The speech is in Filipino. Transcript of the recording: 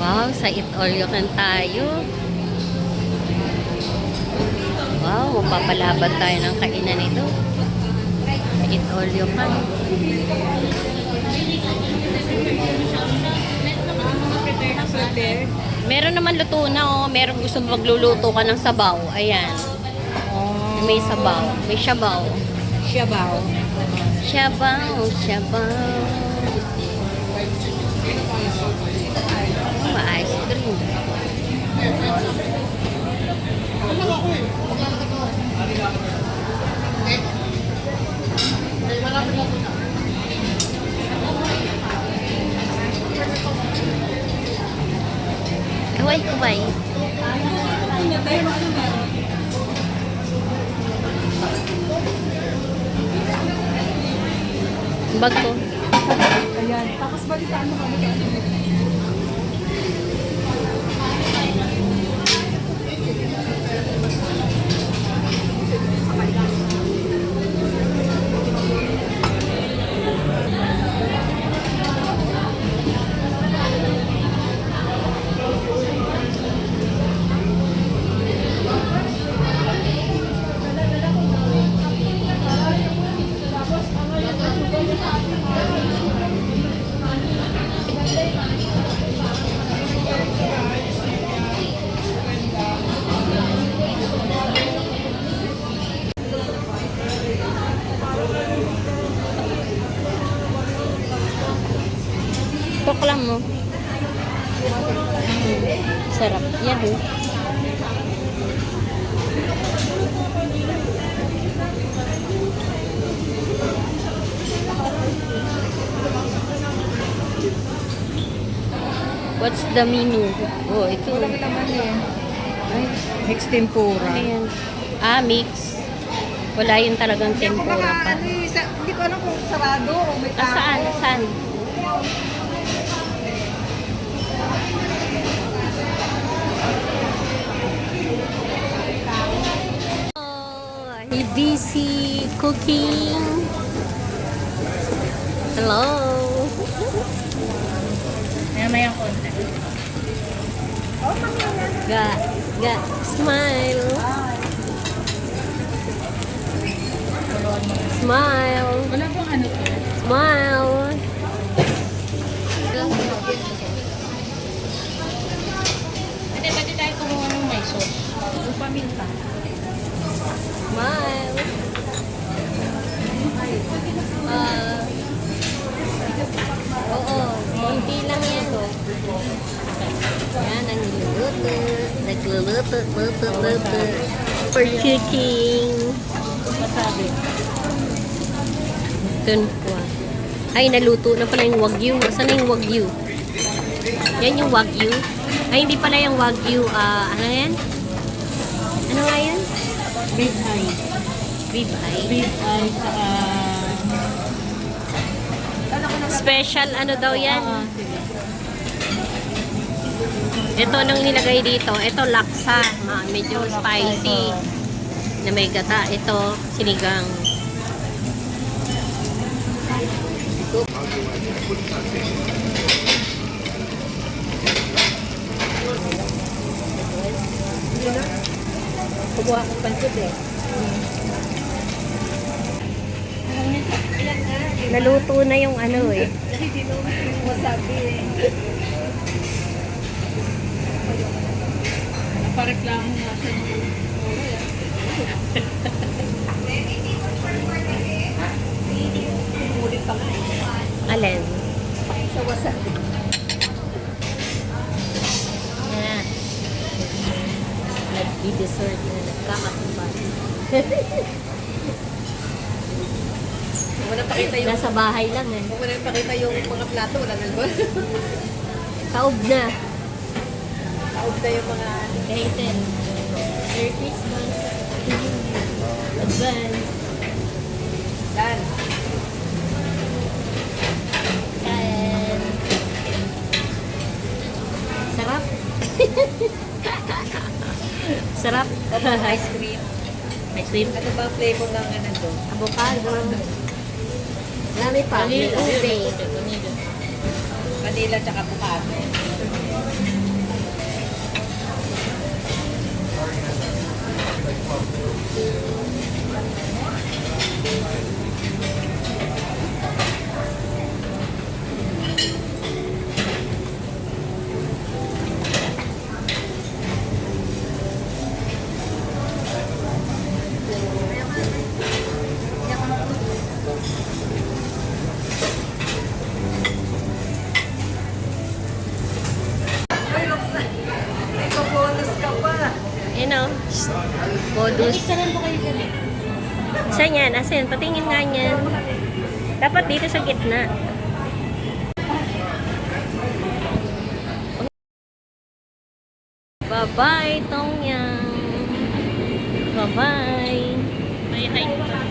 Wow, sa Eat All You Can tayo. Wow, magpapalaban tayo ng kainan nito. Eat All You Can. Meron naman luto na, oh. Meron gusto magluluto ka ng sabaw. Ayan. May sabaw. May sabaw. Shabaw. Sabaw, sabaw. Ma-ice cream. Kuway-kuway. Bag ko. Ayan. Tapos balitaan mo kami. Tuklam mo. Sarap. Yan, oh. What's the menu? Oh, ito. Walang laman eh. Ay, mixed tempura. Ayan. Ah, mix. Wala yun talagang tempura pa. Hindi ko alam kung sarado o may tao. Saan? Saan? Oh, he busy cooking. Hello. Maya konti. Ga, smile. Smile. Wala bang ano to? Smile. Pwede tayo kumuha ng may sauce. Yung paminta. Smile. Oo, konti lang yan. Yan, ang niluluto. Nagluluto. For cooking. Masabi. Dun po. Ay, naluto na pala yung wagyu. Saan na yung wagyu? Yan yung wagyu. Ay, hindi pala yung wagyu. Ano yan? Ano nga yan? Big eye. Rib eye. Big eye saka... Special ano daw yan? Sige. Ito nung nilagay dito. Ito laksa. Medyo spicy. Na may gata. Ito sinigang. Kukuha ko pansit eh. Naluto na yung ano eh. Hindi mo masabi eh. Napareklamo nga siya. Ulit pa nga. Alin? Sa wasabi. Yan. Nag-dessert na nagkakatupan. Huwag mo na pakita yung, Nasa bahay lang eh. huwag mo na pakita yung mga plato, wala na ba? Kaob na. Taob na yung mga... Hated. Merry Christmas. Advance. Dan. And... Sarap. Sarap. Ice cream. Ice cream. Ano ba ang flavor ng ano to? Avocado. Marami pa. May ube. Vanilla tsaka avocado. Ikaw bonus ka pa. Yun o. Modus. Ikaran po kayo gabi. Saan yan? Asan? Patingin nga yan. Dapat dito sa gitna. Bye-bye, Tong Yang. Bye-bye. May height pa.